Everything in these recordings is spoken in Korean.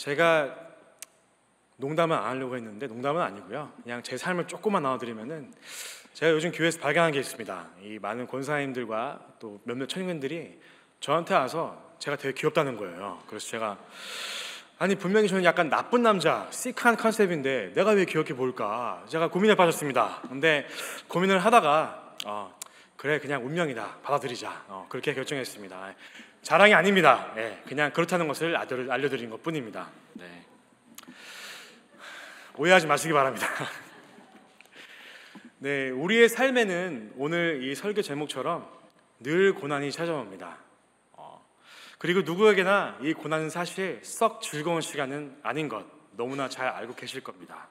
제가 농담은 안 하려고 했는데 농담은 아니고요. 그냥 제 삶을 조금만 나눠드리면은 제가 요즘 교회에서 발견한 게 있습니다. 이 많은 권사님들과 또 몇몇 청년들이 저한테 와서 제가 되게 귀엽다는 거예요. 그래서 제가 아니 분명히 저는 약간 나쁜 남자, 시크한 컨셉인데 내가 왜 귀엽게 보일까? 제가 고민에 빠졌습니다. 근데 고민을 하다가 그래 그냥 운명이다 받아들이자 그렇게 결정했습니다. 자랑이 아닙니다. 그냥 그렇다는 것을 알려드린 것뿐입니다. 오해하지 마시기 바랍니다. 네, 우리의 삶에는 오늘 이 설교 제목처럼 늘 고난이 찾아옵니다. 그리고 누구에게나 이 고난은 사실 썩 즐거운 시간은 아닌 것 너무나 잘 알고 계실 겁니다.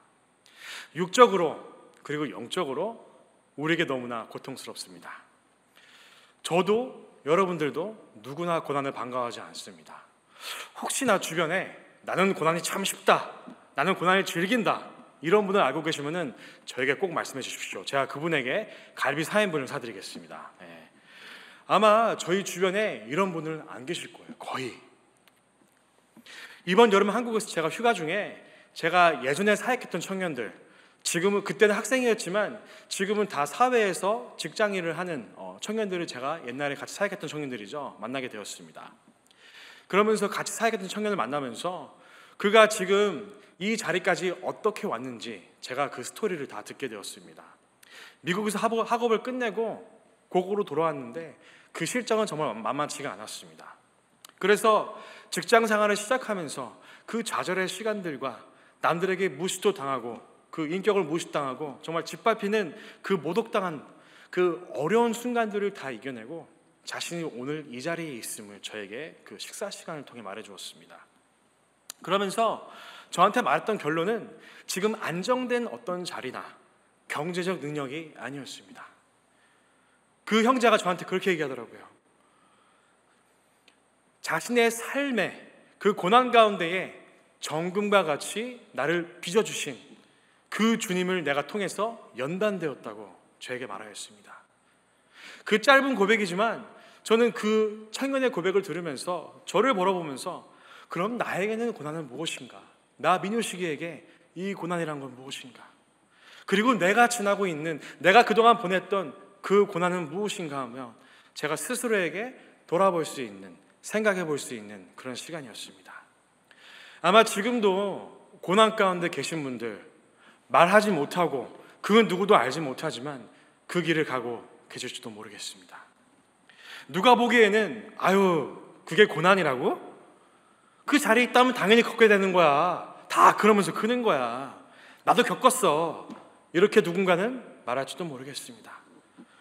육적으로 그리고 영적으로 우리에게 너무나 고통스럽습니다. 저도 여러분들도 누구나 고난을 반가워하지 않습니다. 혹시나 주변에 나는 고난이 참 쉽다, 나는 고난을 즐긴다 이런 분을 알고 계시면 저에게 꼭 말씀해 주십시오. 제가 그분에게 갈비 4인분을 사드리겠습니다. 아마 저희 주변에 이런 분은 안 계실 거예요. 거의. 이번 여름 한국에서 제가 휴가 중에 제가 예전에 사역했던 청년들, 지금은 그때는 학생이었지만 지금은 다 사회에서 직장 일을 하는 청년들을 제가 옛날에 같이 사역했던 청년들이죠. 만나게 되었습니다. 그러면서 같이 사역했던 청년을 만나면서 그가 지금 이 자리까지 어떻게 왔는지 제가 그 스토리를 다 듣게 되었습니다. 미국에서 학업을 끝내고 고국으로 돌아왔는데 그 실정은 정말 만만치가 않았습니다. 그래서 직장 생활을 시작하면서 그 좌절의 시간들과 남들에게 무시도 당하고 그 인격을 무시당하고 정말 짓밟히는 그 모독당한 그 어려운 순간들을 다 이겨내고 자신이 오늘 이 자리에 있음을 저에게 그 식사 시간을 통해 말해주었습니다. 그러면서 저한테 말했던 결론은 지금 안정된 어떤 자리나 경제적 능력이 아니었습니다. 그 형제가 저한테 그렇게 얘기하더라고요. 자신의 삶의 그 고난 가운데에 정금과 같이 나를 빚어주신 그 주님을 내가 통해서 연단되었다고 저에게 말하였습니다. 그 짧은 고백이지만 저는 그 청년의 고백을 들으면서 저를 바라보면서 그럼 나에게는 고난은 무엇인가? 나 민효식이에게 이 고난이란 건 무엇인가? 그리고 내가 지나고 있는, 내가 그동안 보냈던 그 고난은 무엇인가 하면 제가 스스로에게 돌아볼 수 있는, 생각해 볼 수 있는 그런 시간이었습니다. 아마 지금도 고난 가운데 계신 분들 말하지 못하고 그건 누구도 알지 못하지만 그 길을 가고 계실지도 모르겠습니다. 누가 보기에는 아유 그게 고난이라고? 그 자리에 있다면 당연히 겪게 되는 거야. 다 그러면서 크는 거야. 나도 겪었어. 이렇게 누군가는 말할지도 모르겠습니다.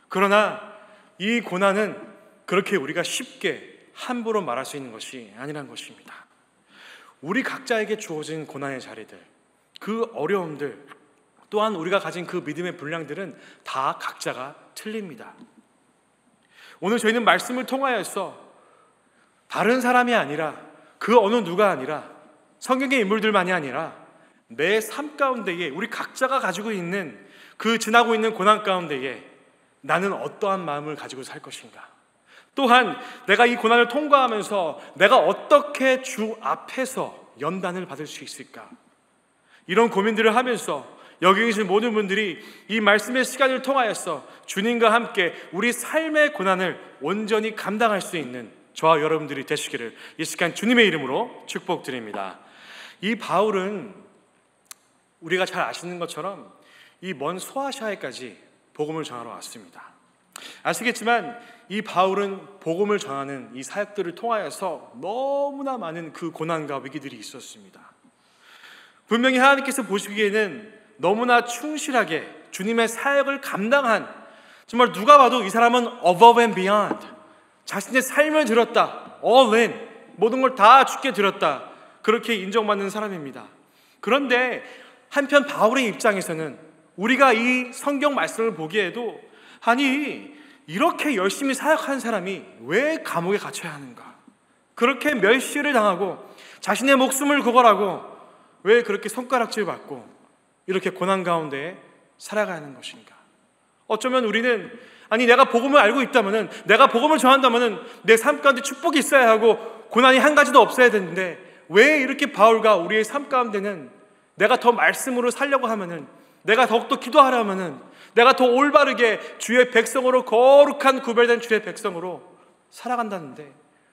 그러나 이 고난은 그렇게 우리가 쉽게 함부로 말할 수 있는 것이 아니란 것입니다. 우리 각자에게 주어진 고난의 자리들, 그 어려움들, 또한 우리가 가진 그 믿음의 분량들은 다 각자가 틀립니다. 오늘 저희는 말씀을 통하여서 다른 사람이 아니라 그 어느 누가 아니라 성경의 인물들만이 아니라 내 삶 가운데에 우리 각자가 가지고 있는 그 지나고 있는 고난 가운데에 나는 어떠한 마음을 가지고 살 것인가? 또한 내가 이 고난을 통과하면서 내가 어떻게 주 앞에서 연단을 받을 수 있을까? 이런 고민들을 하면서 여기 계신 모든 분들이 이 말씀의 시간을 통하여서 주님과 함께 우리 삶의 고난을 온전히 감당할 수 있는 저와 여러분들이 되시기를 이 시간 주님의 이름으로 축복드립니다. 이 바울은 우리가 잘 아시는 것처럼 이 먼 소아시아에까지 복음을 전하러 왔습니다. 아시겠지만 이 바울은 복음을 전하는 이 사역들을 통하여서 너무나 많은 그 고난과 위기들이 있었습니다. 분명히 하나님께서 보시기에는 너무나 충실하게 주님의 사역을 감당한, 정말 누가 봐도 이 사람은 above and beyond, 자신의 삶을 드렸다, all in, 모든 걸 다 주께 드렸다, 그렇게 인정받는 사람입니다. 그런데 한편 바울의 입장에서는 우리가 이 성경 말씀을 보기에도 아니 이렇게 열심히 사역한 사람이 왜 감옥에 갇혀야 하는가? 그렇게 멸시를 당하고 자신의 목숨을 구걸하고 왜 그렇게 손가락질 받고 이렇게 고난 가운데 살아가야 하는 것인가? 어쩌면 우리는 아니 내가 복음을 알고 있다면은, 내가 복음을 전한다면은 내 삶 가운데 축복이 있어야 하고 고난이 한 가지도 없어야 되는데 왜 이렇게 바울과 우리의 삶 가운데는 내가 더 말씀으로 살려고 하면은, 내가 더욱더 기도하려면은, 내가 더 올바르게 주의 백성으로, 거룩한 구별된 주의 백성으로 살아간다는데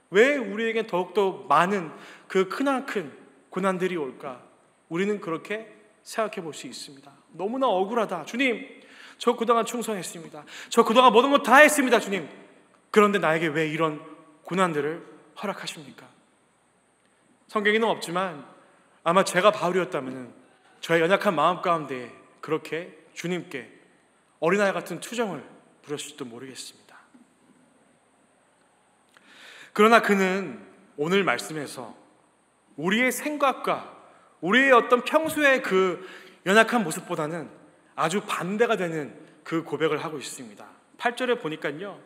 왜 우리에게 더욱더 많은 그 크나큰 고난들이 올까? 우리는 그렇게 생각해 볼 수 있습니다. 너무나 억울하다. 주님, 저 그동안 충성했습니다. 저 그동안 모든 것 다 했습니다. 주님, 그런데 나에게 왜 이런 고난들을 허락하십니까? 성경에는 없지만 아마 제가 바울이었다면 저의 연약한 마음 가운데 그렇게 주님께 어린아이 같은 투정을 부렸을지도 모르겠습니다. 그러나 그는 오늘 말씀에서 우리의 생각과 우리의 어떤 평소의 그 연약한 모습보다는 아주 반대가 되는 그 고백을 하고 있습니다. 8절에 보니까요,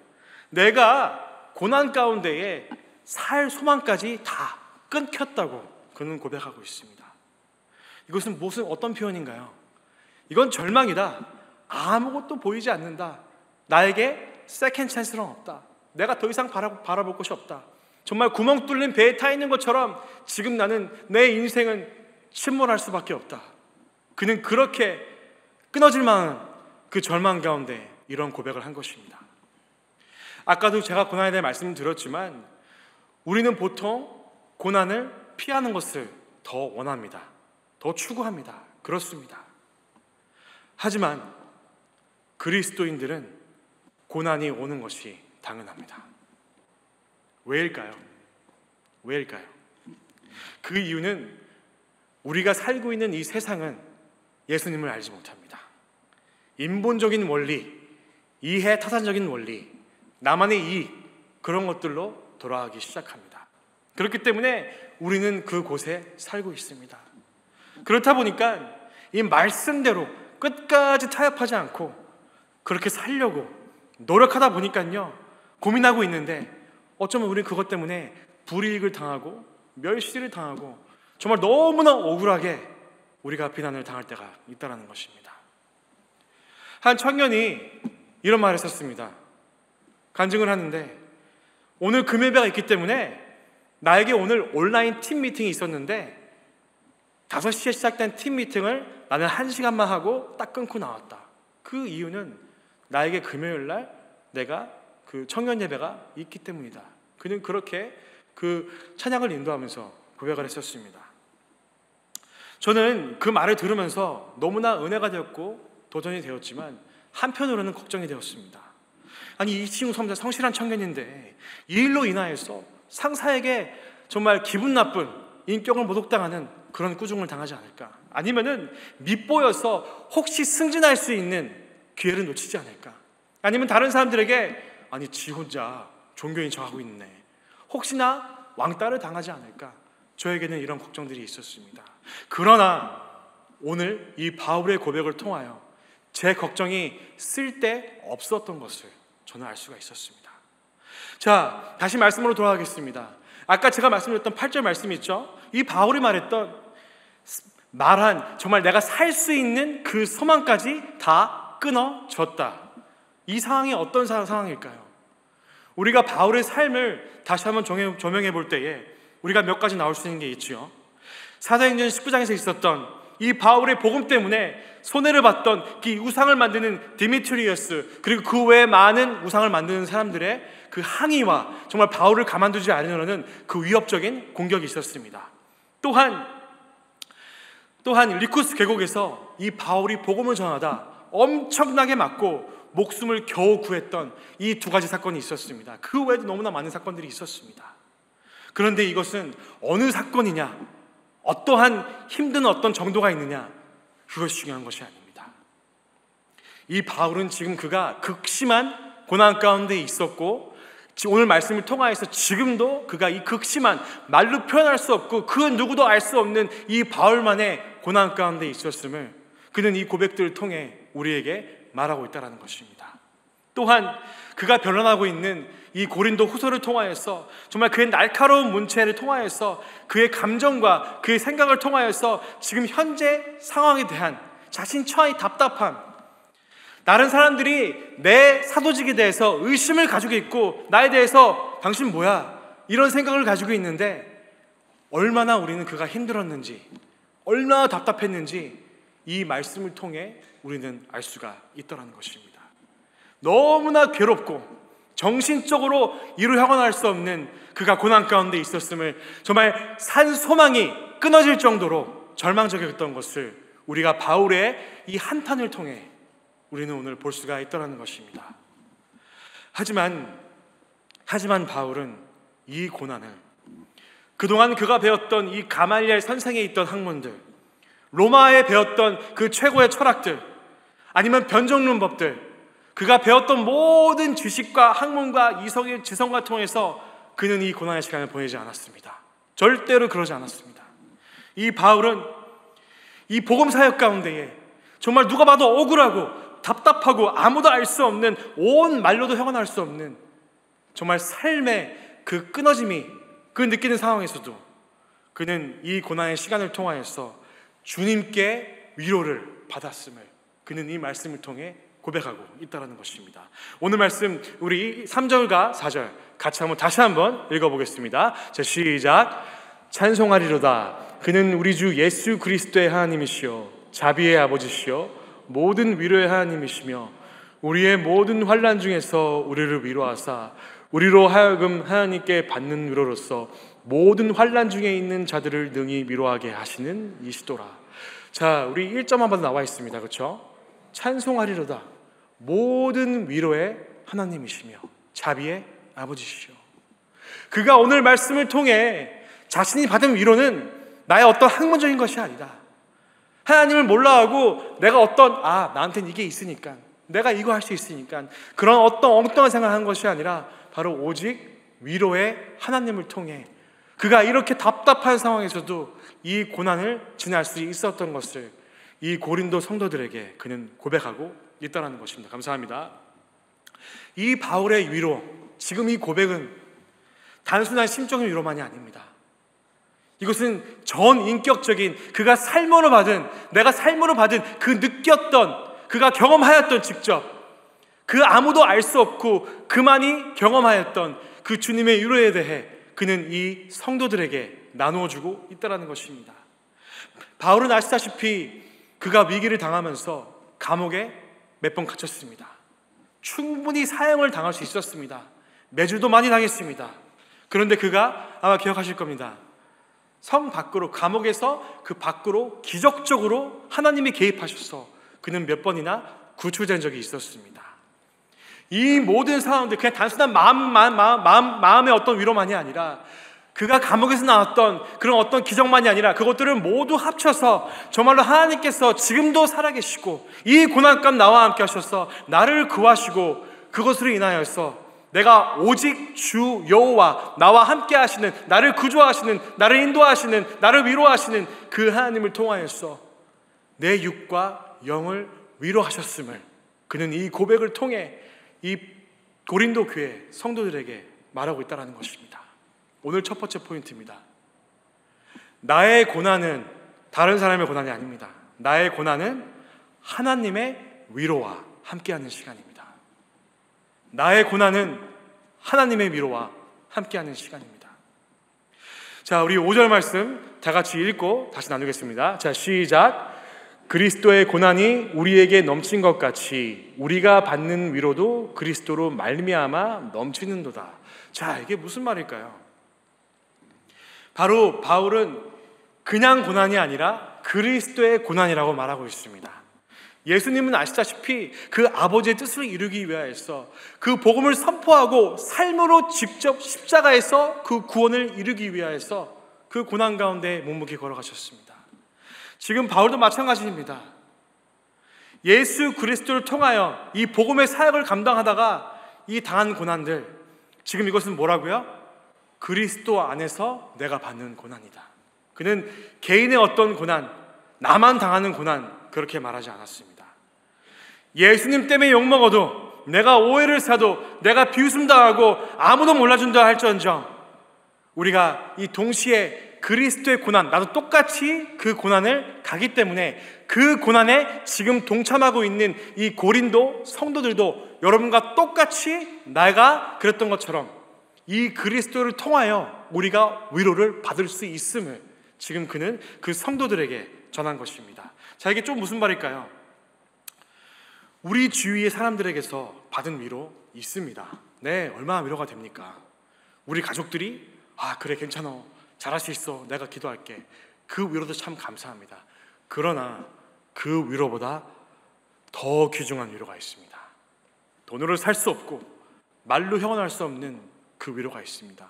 내가 고난 가운데에 살 소망까지 다 끊겼다고 그는 고백하고 있습니다. 이것은 어떤 표현인가요? 이건 절망이다. 아무것도 보이지 않는다. 나에게 세컨드 찬스는 없다. 내가 더 이상 바라볼 곳이 없다. 정말 구멍 뚫린 배에 타 있는 것처럼 지금 나는, 내 인생은 침몰할 수밖에 없다. 그는 그렇게 끊어질 만한 그 절망 가운데 이런 고백을 한 것입니다. 아까도 제가 고난에 대해 말씀을 드렸지만 우리는 보통 고난을 피하는 것을 더 원합니다. 더 추구합니다. 그렇습니다. 하지만 그리스도인들은 고난이 오는 것이 당연합니다. 왜일까요? 그 이유는 우리가 살고 있는 이 세상은 예수님을 알지 못합니다. 인본적인 원리, 이해 타산적인 원리, 나만의 이익, 그런 것들로 돌아가기 시작합니다. 그렇기 때문에 우리는 그곳에 살고 있습니다. 그렇다 보니까 이 말씀대로 끝까지 타협하지 않고 그렇게 살려고 노력하다 보니까요, 고민하고 있는데 어쩌면 우리는 그것 때문에 불이익을 당하고 멸시를 당하고 정말 너무나 억울하게 우리가 비난을 당할 때가 있다는 것입니다. 한 청년이 이런 말을 했었습니다. 간증을 하는데, 오늘 금요일배가 있기 때문에 나에게 오늘 온라인 팀 미팅이 있었는데 5시에 시작된 팀 미팅을 나는 1시간만 하고 딱 끊고 나왔다. 그 이유는 나에게 금요일날 내가 그 청년 예배가 있기 때문이다. 그는 그렇게 그 찬양을 인도하면서 고백을 했었습니다. 저는 그 말을 들으면서 너무나 은혜가 되었고 도전이 되었지만 한편으로는 걱정이 되었습니다. 아니, 이 친구 성실한 청년인데 이 일로 인하여서 상사에게 정말 기분 나쁜 인격을 모독당하는 그런 꾸중을 당하지 않을까? 아니면은 밉보여서 혹시 승진할 수 있는 기회를 놓치지 않을까? 아니면 다른 사람들에게 아니, 지 혼자 종교인 척하고 있네, 혹시나 왕따를 당하지 않을까? 저에게는 이런 걱정들이 있었습니다. 그러나 오늘 이 바울의 고백을 통하여 제 걱정이 쓸데없었던 것을 저는 알 수가 있었습니다. 자, 다시 말씀으로 돌아가겠습니다. 아까 제가 말씀드렸던 8절 말씀 있죠? 이 바울이 말한 정말 내가 살 수 있는 그 소망까지 다 끊어졌다. 이 상황이 어떤 상황일까요? 우리가 바울의 삶을 다시 한번 조명해 볼 때에 우리가 몇 가지 나올 수 있는 게 있죠. 사도행전 19장에서 있었던 이 바울의 복음 때문에 손해를 봤던 그 우상을 만드는 디미트리어스, 그리고 그 외에 많은 우상을 만드는 사람들의 그 항의와 정말 바울을 가만두지 않으려는 그 위협적인 공격이 있었습니다. 또한 리쿠스 계곡에서 이 바울이 복음을 전하다 엄청나게 맞고 목숨을 겨우 구했던 이 2가지 사건이 있었습니다. 그 외에도 너무나 많은 사건들이 있었습니다. 그런데 이것은 어느 사건이냐, 어떠한 힘든 어떤 정도가 있느냐, 그것이 중요한 것이 아닙니다. 이 바울은 지금 그가 극심한 고난 가운데 있었고, 오늘 말씀을 통하여서 지금도 그가 이 극심한, 말로 표현할 수 없고 그 누구도 알 수 없는 이 바울만의 고난 가운데 있었음을 그는 이 고백들을 통해 우리에게 말하고 있다는 것입니다. 또한 그가 변론하고 있는 이 고린도 후서를 통하여서 정말 그의 날카로운 문체를 통하여서 그의 감정과 그의 생각을 통하여서 지금 현재 상황에 대한 자신 처의 답답함, 다른 사람들이 내 사도직에 대해서 의심을 가지고 있고 나에 대해서 당신 뭐야? 이런 생각을 가지고 있는데 얼마나 우리는 그가 힘들었는지, 얼마나 답답했는지 이 말씀을 통해 우리는 알 수가 있더라는 것입니다. 너무나 괴롭고 정신적으로 이루 형언할 수 없는 그가 고난 가운데 있었음을, 정말 산 소망이 끊어질 정도로 절망적이었던 것을 우리가 바울의 이 한탄을 통해 우리는 오늘 볼 수가 있더라는 것입니다. 하지만 바울은 이 고난을, 그동안 그가 배웠던 이 가말리엘 선생에 있던 학문들, 로마에 배웠던 그 최고의 철학들, 아니면 변종론법들, 그가 배웠던 모든 지식과 학문과 이성의 지성과 통해서 그는 이 고난의 시간을 보내지 않았습니다. 절대로 그러지 않았습니다. 이 바울은 이 복음 사역 가운데에 정말 누가 봐도 억울하고 답답하고 아무도 알 수 없는, 온 말로도 형언할 수 없는 정말 삶의 그 끊어짐이, 그 느끼는 상황에서도 그는 이 고난의 시간을 통하여서 주님께 위로를 받았음을 그는 이 말씀을 통해 고백하고 있다는 것입니다. 오늘 말씀 우리 3절과 4절 같이 다시 한번 읽어보겠습니다. 자, 시작. 찬송하리로다. 그는 우리 주 예수 그리스도의 하나님이시요 자비의 아버지시요 모든 위로의 하나님이시며 우리의 모든 환난 중에서 우리를 위로하사 우리로 하여금 하나님께 받는 위로로서 모든 환난 중에 있는 자들을 능히 위로하게 하시는 이시도라. 자, 우리 1점 한번 나와 있습니다. 그렇죠? 찬송하리로다. 모든 위로의 하나님이시며 자비의 아버지시요. 그가 오늘 말씀을 통해 자신이 받은 위로는 나의 어떤 학문적인 것이 아니다. 하나님을 몰라하고 내가 나한테는 이게 있으니까, 내가 이거 할 수 있으니까 그런 어떤 엉뚱한 생각을 한 것이 아니라 바로 오직 위로의 하나님을 통해 그가 이렇게 답답한 상황에서도 이 고난을 지날 수 있었던 것을 이 고린도 성도들에게 그는 고백하고 있다는 것입니다. 감사합니다. 이 바울의 위로, 지금 이 고백은 단순한 심적인 위로만이 아닙니다. 이것은 전인격적인, 그가 삶으로 받은, 내가 삶으로 받은 그 느꼈던, 그가 경험하였던, 직접 그 아무도 알 수 없고 그만이 경험하였던 그 주님의 위로에 대해 그는 이 성도들에게 나누어주고 있다는 것입니다. 바울은 아시다시피 그가 위기를 당하면서 감옥에 몇 번 갇혔습니다. 충분히 사형을 당할 수 있었습니다. 매주도 많이 당했습니다. 그런데 그가 아마 기억하실 겁니다. 성 밖으로, 감옥에서 그 밖으로 기적적으로 하나님이 개입하셔서 그는 몇 번이나 구출된 적이 있었습니다. 이 모든 상황들, 그냥 단순한 마음의 어떤 위로만이 아니라 그가 감옥에서 나왔던 그런 어떤 기적만이 아니라 그것들을 모두 합쳐서 정말로 하나님께서 지금도 살아계시고 이 고난감 나와 함께 하셔서 나를 구하시고 그것으로 인하여서 내가 오직 주 여호와 나와 함께 하시는, 나를 구조하시는, 나를 인도하시는, 나를 위로하시는 그 하나님을 통하여서 내 육과 영을 위로하셨음을 그는 이 고백을 통해 이 고린도 교회 성도들에게 말하고 있다는 것입니다. 오늘 첫 번째 포인트입니다. 나의 고난은 다른 사람의 고난이 아닙니다. 나의 고난은 하나님의 위로와 함께하는 시간입니다. 나의 고난은 하나님의 위로와 함께하는 시간입니다. 자, 우리 5절 말씀 다 같이 읽고 다시 나누겠습니다. 자, 시작. 그리스도의 고난이 우리에게 넘친 것 같이 우리가 받는 위로도 그리스도로 말미암아 넘치는도다. 자, 이게 무슨 말일까요? 바로 바울은 그냥 고난이 아니라 그리스도의 고난이라고 말하고 있습니다. 예수님은 아시다시피 그 아버지의 뜻을 이루기 위하여서 그 복음을 선포하고 삶으로 직접 십자가에서 그 구원을 이루기 위하여서 그 고난 가운데 묵묵히 걸어가셨습니다. 지금 바울도 마찬가지입니다. 예수 그리스도를 통하여 이 복음의 사역을 감당하다가 이 당한 고난들, 지금 이것은 뭐라고요? 그리스도 안에서 내가 받는 고난이다. 그는 개인의 어떤 고난, 나만 당하는 고난 그렇게 말하지 않았습니다. 예수님 때문에 욕먹어도, 내가 오해를 사도, 내가 비웃음당하고 아무도 몰라준다 할지언정 우리가 이 동시에 그리스도의 고난, 나도 똑같이 그 고난을 가기 때문에 그 고난에 지금 동참하고 있는 이 고린도 성도들도 여러분과 똑같이 내가 그랬던 것처럼 이 그리스도를 통하여 우리가 위로를 받을 수 있음을 지금 그는 그 성도들에게 전한 것입니다. 자, 이게 좀 무슨 말일까요? 우리 주위의 사람들에게서 받은 위로 있습니다. 네, 얼마나 위로가 됩니까? 우리 가족들이 그래 괜찮아, 잘할 수 있어, 내가 기도할게, 그 위로도 참 감사합니다. 그러나 그 위로보다 더 귀중한 위로가 있습니다. 돈으로 살 수 없고 말로 형언할 수 없는 그 위로가 있습니다.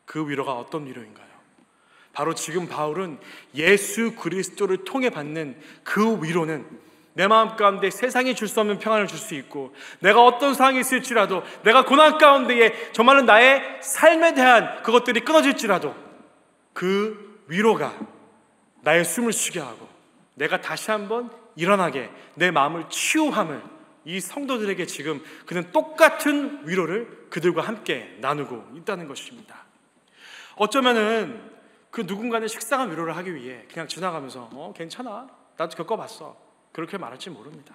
그 위로가 어떤 위로인가요? 바로 지금 바울은 예수 그리스도를 통해 받는 그 위로는 내 마음 가운데 세상이 줄 수 없는 평안을 줄 수 있고, 내가 어떤 상황이 있을지라도, 내가 고난 가운데에 정말로 나의 삶에 대한 그것들이 끊어질지라도 그 위로가 나의 숨을 쉬게 하고 내가 다시 한번 일어나게 내 마음을 치유함을 이 성도들에게 지금 그는 똑같은 위로를 그들과 함께 나누고 있다는 것입니다. 어쩌면은 그 누군가는 식상한 위로를 하기 위해 그냥 지나가면서 괜찮아, 나도 겪어봤어, 그렇게 말할지 모릅니다.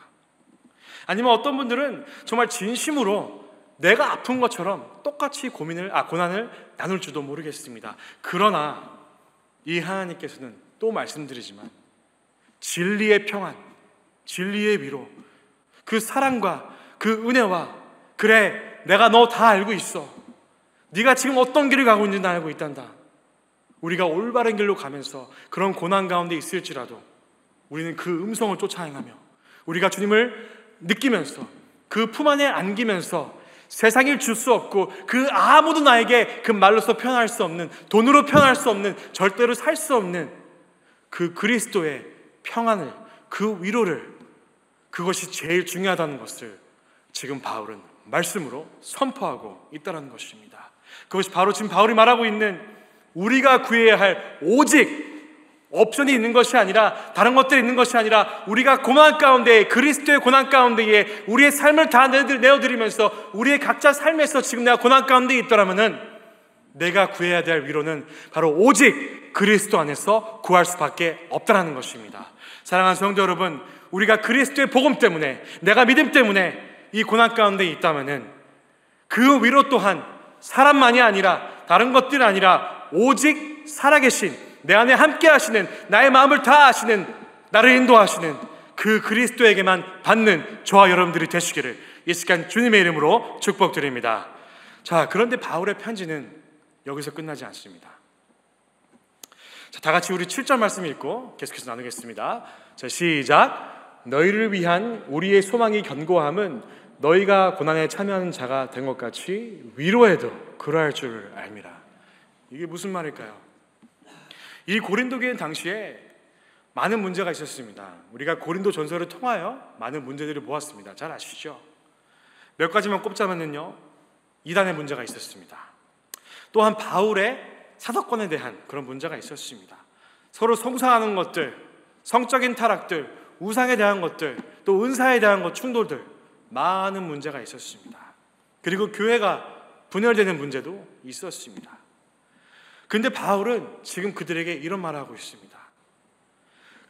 아니면 어떤 분들은 정말 진심으로 내가 아픈 것처럼 똑같이 고난을 나눌지도 모르겠습니다. 그러나 이 하나님께서는 또 말씀드리지만 진리의 평안, 진리의 위로, 그 사랑과 그 은혜와, 그래 내가 너 다 알고 있어, 네가 지금 어떤 길을 가고 있는지 알고 있단다, 우리가 올바른 길로 가면서 그런 고난 가운데 있을지라도 우리는 그 음성을 쫓아 행하며 우리가 주님을 느끼면서 그 품 안에 안기면서 세상이 줄 수 없고 그 아무도 나에게 그 말로서 표현할 수 없는, 돈으로 표현할 수 없는, 절대로 살 수 없는 그 그리스도의 평안을, 그 위로를, 그것이 제일 중요하다는 것을 지금 바울은 말씀으로 선포하고 있다는 것입니다. 그것이 바로 지금 바울이 말하고 있는 우리가 구해야 할 오직 옵션이 있는 것이 아니라, 다른 것들이 있는 것이 아니라, 우리가 고난 가운데, 그리스도의 고난 가운데에 우리의 삶을 다 내어드리면서 우리의 각자 삶에서 지금 내가 고난 가운데 있더라면은 내가 구해야 될 위로는 바로 오직 그리스도 안에서 구할 수밖에 없다는 것입니다. 사랑하는 성도 여러분, 우리가 그리스도의 복음 때문에, 내가 믿음 때문에 이 고난 가운데 있다면은 그 위로 또한 사람만이 아니라, 다른 것들이 아니라 오직 살아계신, 내 안에 함께 하시는, 나의 마음을 다 아시는, 나를 인도하시는 그 그리스도에게만 받는 저와 여러분들이 되시기를 이 시간 주님의 이름으로 축복드립니다. 자, 그런데 바울의 편지는 여기서 끝나지 않습니다. 자, 다 같이 우리 7절 말씀 읽고 계속해서 나누겠습니다. 자, 시작. 너희를 위한 우리의 소망이 견고함은 너희가 고난에 참여하는 자가 된 것 같이 위로해도 그러할 줄 알미라. 이게 무슨 말일까요? 이 고린도 교회 당시에 많은 문제가 있었습니다. 우리가 고린도 전서를 통하여 많은 문제들을 보았습니다. 잘 아시죠? 몇 가지만 꼽자면요, 이단의 문제가 있었습니다. 또한 바울의 사도권에 대한 그런 문제가 있었습니다. 서로 송사하는 것들, 성적인 타락들, 우상에 대한 것들, 또 은사에 대한 충돌들, 많은 문제가 있었습니다. 그리고 교회가 분열되는 문제도 있었습니다. 그런데 바울은 지금 그들에게 이런 말을 하고 있습니다.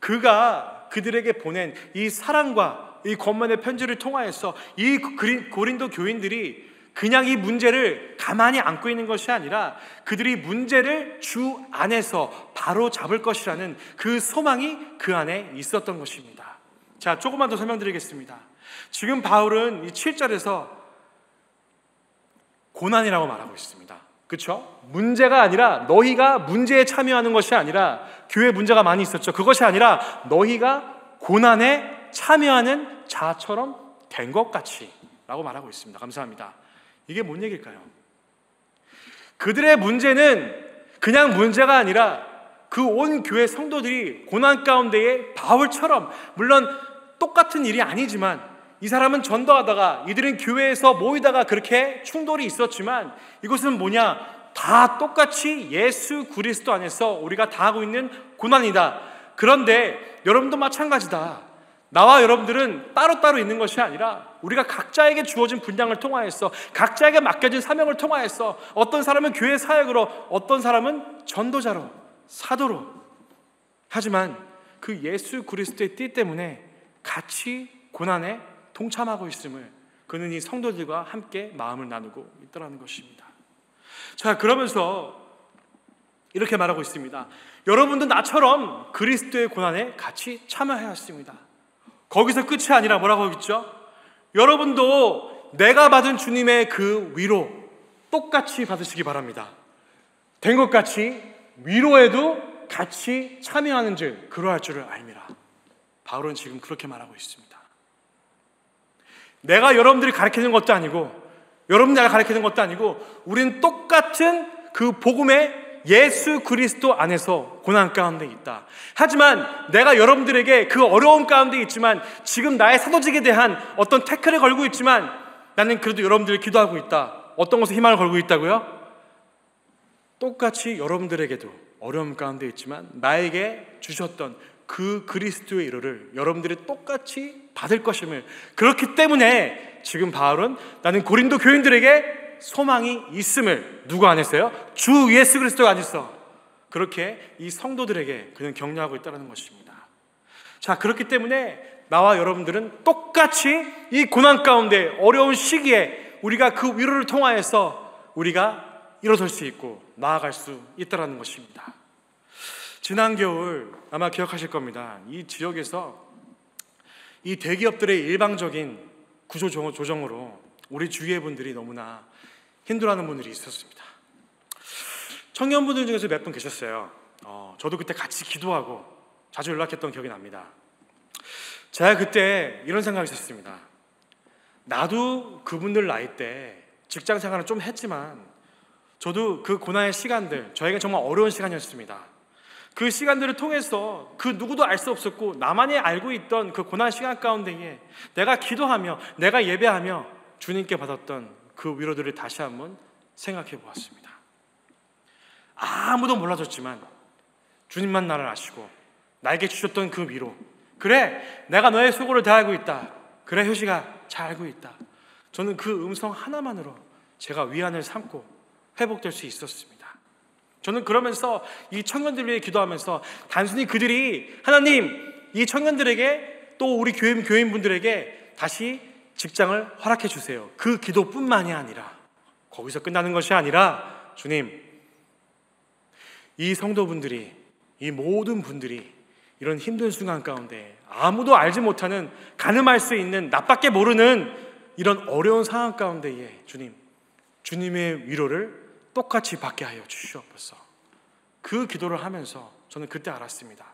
그가 그들에게 보낸 이 사랑과 이 권면의 편지를 통하여서 이 고린도 교인들이 그냥 이 문제를 가만히 안고 있는 것이 아니라 그들이 문제를 주 안에서 바로 잡을 것이라는 그 소망이 그 안에 있었던 것입니다. 자, 조금만 더 설명드리겠습니다. 지금 바울은 이 7절에서 고난이라고 말하고 있습니다. 그렇죠? 문제가 아니라, 너희가 문제에 참여하는 것이 아니라, 교회 문제가 많이 있었죠. 그것이 아니라 너희가 고난에 참여하는 자처럼 된 것 같이 라고 말하고 있습니다. 감사합니다. 이게 뭔 얘기일까요? 그들의 문제는 그냥 문제가 아니라 그 온 교회 성도들이 고난 가운데에 바울처럼, 물론 똑같은 일이 아니지만 이 사람은 전도하다가 이들은 교회에서 모이다가 그렇게 충돌이 있었지만 이것은 뭐냐? 다 똑같이 예수 그리스도 안에서 우리가 다 하고 있는 고난이다. 그런데 여러분도 마찬가지다. 나와 여러분들은 따로따로 있는 것이 아니라 우리가 각자에게 주어진 분량을 통하여서, 각자에게 맡겨진 사명을 통하여서, 어떤 사람은 교회 사역으로, 어떤 사람은 전도자로, 사도로, 하지만 그 예수 그리스도의 띠 때문에 같이 고난에 동참하고 있음을 그는 이 성도들과 함께 마음을 나누고 있다는 것입니다. 자, 그러면서 이렇게 말하고 있습니다. 여러분도 나처럼 그리스도의 고난에 같이 참여해야 했습니다. 거기서 끝이 아니라 뭐라고 했죠? 여러분도 내가 받은 주님의 그 위로 똑같이 받으시기 바랍니다. 된 것 같이 위로에도 같이 참여하는 줄 그러할 줄을 알미라. 바울은 지금 그렇게 말하고 있습니다. 내가 여러분들이 가르치는 것도 아니고 여러분 내가 가르치는 것도 아니고 우리는 똑같은 그 복음의 예수 그리스도 안에서 고난 가운데 있다. 하지만 내가 여러분들에게 그 어려움 가운데 있지만 지금 나의 사도직에 대한 어떤 태클을 걸고 있지만 나는 그래도 여러분들을 기도하고 있다. 어떤 것에 희망을 걸고 있다고요? 똑같이 여러분들에게도 어려움 가운데 있지만 나에게 주셨던 그 그리스도의 위로를 여러분들이 똑같이 받을 것임을, 그렇기 때문에 지금 바울은 나는 고린도 교인들에게 소망이 있음을 누구 안에서요? 주 예수 그리스도 안에서 그렇게 이 성도들에게 그는 격려하고 있다는 것입니다. 자, 그렇기 때문에 나와 여러분들은 똑같이 이 고난 가운데 어려운 시기에 우리가 그 위로를 통하여서 우리가 일어설 수 있고 나아갈 수 있다는 것입니다. 지난 겨울 아마 기억하실 겁니다. 이 지역에서 이 대기업들의 일방적인 구조 조정으로 우리 주위의 분들이 너무나 힘들어하는 분들이 있었습니다. 청년분들 중에서 몇 분 계셨어요. 저도 그때 같이 기도하고 자주 연락했던 기억이 납니다. 제가 그때 이런 생각이 있었습니다. 나도 그분들 나이 때 직장 생활을 좀 했지만 저도 그 고난의 시간들, 저에게 정말 어려운 시간이었습니다. 그 시간들을 통해서 그 누구도 알 수 없었고 나만이 알고 있던 그 고난 시간 가운데에 내가 기도하며 내가 예배하며 주님께 받았던 그 위로들을 다시 한번 생각해 보았습니다. 아무도 몰라줬지만 주님만 나를 아시고 나에게 주셨던 그 위로, 그래 내가 너의 수고를 다 알고 있다, 그래 효시가 잘 알고 있다, 저는 그 음성 하나만으로 제가 위안을 삼고 회복될 수 있었습니다. 저는 그러면서 이 청년들을 위해 기도하면서 단순히 그들이 하나님 이 청년들에게 또 우리 교인분들에게 다시 직장을 허락해 주세요, 그 기도뿐만이 아니라 거기서 끝나는 것이 아니라 주님 이 성도분들이 이 모든 분들이 이런 힘든 순간 가운데 아무도 알지 못하는 가늠할 수 있는 나밖에 모르는 이런 어려운 상황 가운데에 주님의 위로를 똑같이 받게 하여 주시옵소서. 그 기도를 하면서 저는 그때 알았습니다.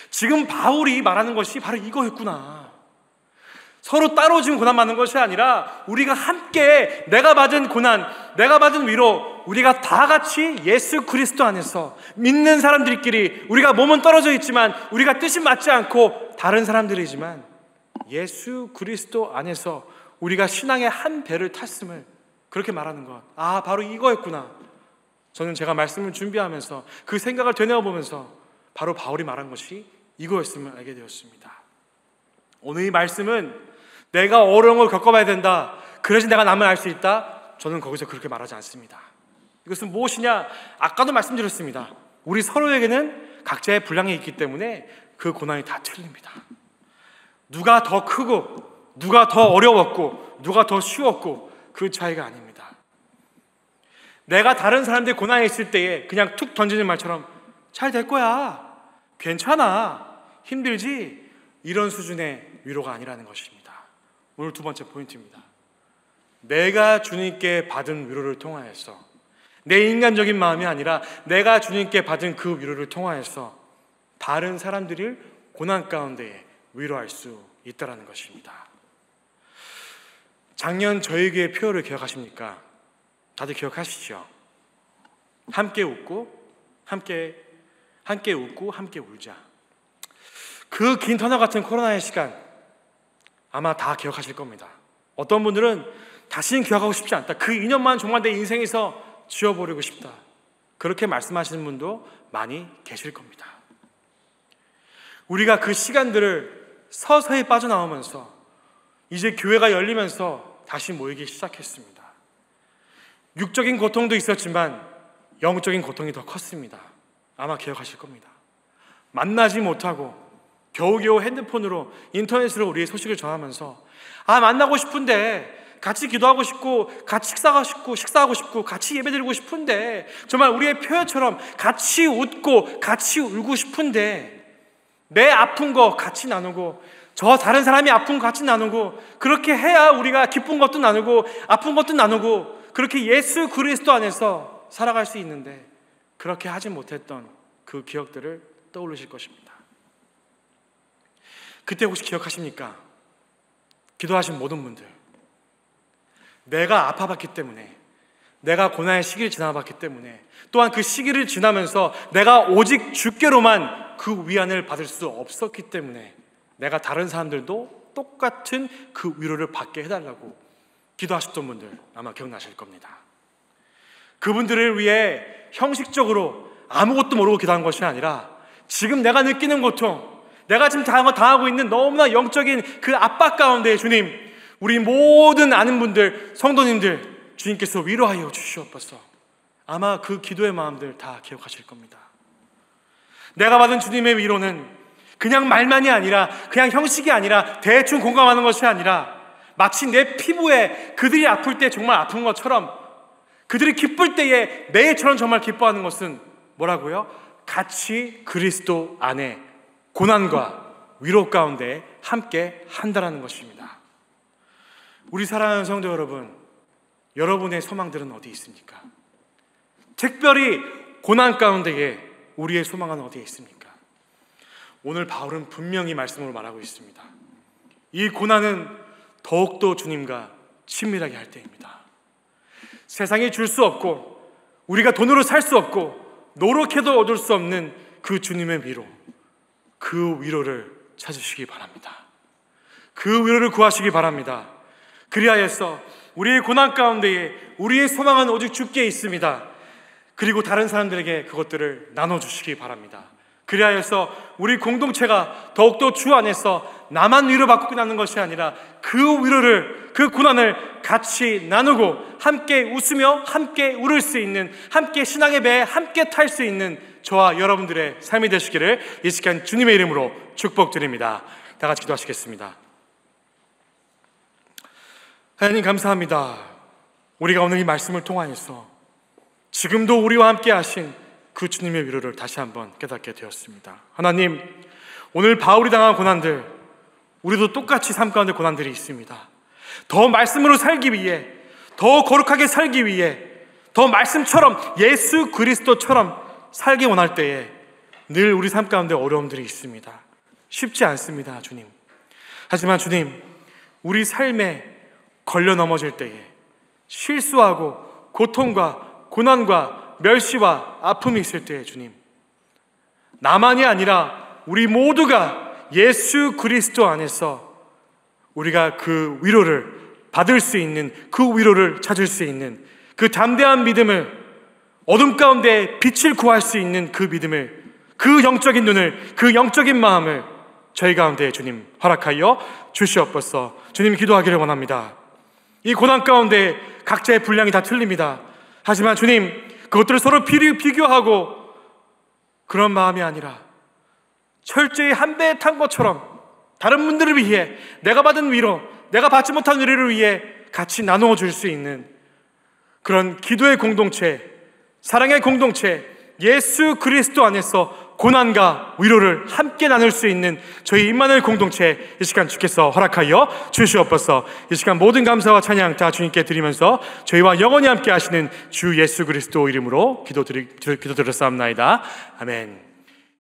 지금 바울이 말하는 것이 바로 이거였구나. 서로 따로 지금 고난 받는 것이 아니라 우리가 함께 내가 받은 고난, 내가 받은 위로, 우리가 다 같이 예수 그리스도 안에서 믿는 사람들끼리 우리가 몸은 떨어져 있지만 우리가 뜻이 맞지 않고 다른 사람들이지만 예수 그리스도 안에서 우리가 신앙의 한 배를 탔음을 그렇게 말하는 것, 바로 이거였구나. 저는 제가 말씀을 준비하면서 그 생각을 되뇌어보면서 바로 바울이 말한 것이 이거였음을 알게 되었습니다. 오늘 이 말씀은 내가 어려운 걸 겪어봐야 된다, 그래야지 내가 남을 알 수 있다, 저는 거기서 그렇게 말하지 않습니다. 이것은 무엇이냐? 아까도 말씀드렸습니다. 우리 서로에게는 각자의 분량이 있기 때문에 그 고난이 다 틀립니다. 누가 더 크고 누가 더 어려웠고 누가 더 쉬웠고 그 차이가 아닙니다. 내가 다른 사람들이 고난에 있을 때에 그냥 툭 던지는 말처럼 잘 될 거야, 괜찮아, 힘들지, 이런 수준의 위로가 아니라는 것입니다. 오늘 두 번째 포인트입니다. 내가 주님께 받은 위로를 통하여서 내 인간적인 마음이 아니라 내가 주님께 받은 그 위로를 통하여서 다른 사람들을 고난 가운데 위로할 수 있다는 것입니다. 작년 저희 교회 표어를 기억하십니까? 다들 기억하시죠? 함께 웃고 함께 웃고 함께 울자. 그 긴 터널 같은 코로나의 시간 아마 다 기억하실 겁니다. 어떤 분들은 다시는 기억하고 싶지 않다, 그 2년만 정말 내 인생에서 지워버리고 싶다, 그렇게 말씀하시는 분도 많이 계실 겁니다. 우리가 그 시간들을 서서히 빠져나오면서 이제 교회가 열리면서 다시 모이기 시작했습니다. 육적인 고통도 있었지만 영적인 고통이 더 컸습니다. 아마 기억하실 겁니다. 만나지 못하고 겨우겨우 핸드폰으로 인터넷으로 우리의 소식을 전하면서 만나고 싶은데 같이 기도하고 싶고 같이 식사하고 싶고 같이 예배드리고 싶은데, 정말 우리의 표현처럼 같이 웃고 같이 울고 싶은데, 내 아픈 거 같이 나누고 저 다른 사람이 아픈 거 같이 나누고, 그렇게 해야 우리가 기쁜 것도 나누고 아픈 것도 나누고 그렇게 예수 그리스도 안에서 살아갈 수 있는데, 그렇게 하지 못했던 그 기억들을 떠올리실 것입니다. 그때 혹시 기억하십니까? 기도하신 모든 분들, 내가 아파봤기 때문에, 내가 고난의 시기를 지나봤기 때문에, 또한 그 시기를 지나면서 내가 오직 주께로만 그 위안을 받을 수 없었기 때문에 내가 다른 사람들도 똑같은 그 위로를 받게 해달라고 기도하셨던 분들 아마 기억나실 겁니다. 그분들을 위해 형식적으로 아무것도 모르고 기도한 것이 아니라, 지금 내가 느끼는 고통, 내가 지금 당하고 있는 너무나 영적인 그 압박 가운데 주님, 우리 모든 아는 분들, 성도님들, 주님께서 위로하여 주시옵소서. 아마 그 기도의 마음들 다 기억하실 겁니다. 내가 받은 주님의 위로는 그냥 말만이 아니라, 그냥 형식이 아니라, 대충 공감하는 것이 아니라, 마치 내 피부에 그들이 아플 때 정말 아픈 것처럼, 그들이 기쁠 때에 내일처럼 정말 기뻐하는 것은 뭐라고요? 같이 그리스도 안에 고난과 위로 가운데 함께 한다라는 것입니다. 우리 사랑하는 성도 여러분, 여러분의 소망들은 어디 있습니까? 특별히 고난 가운데에 우리의 소망은 어디에 있습니까? 오늘 바울은 분명히 말씀으로 말하고 있습니다. 이 고난은 더욱더 주님과 친밀하게 할 때입니다. 세상이 줄 수 없고 우리가 돈으로 살 수 없고 노력해도 얻을 수 없는 그 주님의 위로, 그 위로를 찾으시기 바랍니다. 그 위로를 구하시기 바랍니다. 그리하여서 우리의 고난 가운데에 우리의 소망은 오직 주께 있습니다. 그리고 다른 사람들에게 그것들을 나눠주시기 바랍니다. 그리하여서 우리 공동체가 더욱더 주 안에서 나만 위로받고 끝나는 것이 아니라 그 위로를, 그 고난을 같이 나누고 함께 웃으며 함께 울을 수 있는, 함께 신앙의 배에 함께 탈 수 있는 저와 여러분들의 삶이 되시기를 이 시간 주님의 이름으로 축복드립니다. 다 같이 기도하시겠습니다. 하나님 감사합니다. 우리가 오늘 이 말씀을 통하여서 지금도 우리와 함께 하신 그 주님의 위로를 다시 한번 깨닫게 되었습니다. 하나님, 오늘 바울이 당한 고난들, 우리도 똑같이 삶 가운데 고난들이 있습니다. 더 말씀으로 살기 위해, 더 거룩하게 살기 위해, 더 말씀처럼 예수 그리스도처럼 살기 원할 때에 늘 우리 삶 가운데 어려움들이 있습니다. 쉽지 않습니다, 주님. 하지만 주님, 우리 삶에 걸려 넘어질 때에 실수하고 고통과 고난과 멸시와 아픔이 있을 때에 주님, 나만이 아니라 우리 모두가 예수 그리스도 안에서 우리가 그 위로를 받을 수 있는, 그 위로를 찾을 수 있는 그 담대한 믿음을, 어둠 가운데 빛을 구할 수 있는 그 믿음을, 그 영적인 눈을, 그 영적인 마음을 저희 가운데 주님 허락하여 주시옵소서. 주님, 기도하기를 원합니다. 이 고난 가운데 각자의 분량이 다 틀립니다. 하지만 주님, 그것들을 서로 비교하고 그런 마음이 아니라 철저히 한 배에 탄 것처럼 다른 분들을 위해, 내가 받은 위로, 내가 받지 못한 위로를 위해 같이 나누어 줄 수 있는 그런 기도의 공동체, 사랑의 공동체, 예수 그리스도 안에서 고난과 위로를 함께 나눌 수 있는 저희 임마누엘 공동체, 이 시간 주께서 허락하여 주시옵소서. 이 시간 모든 감사와 찬양 다 주님께 드리면서 저희와 영원히 함께 하시는 주 예수 그리스도 이름으로 기도드렸사옵나이다. 아멘.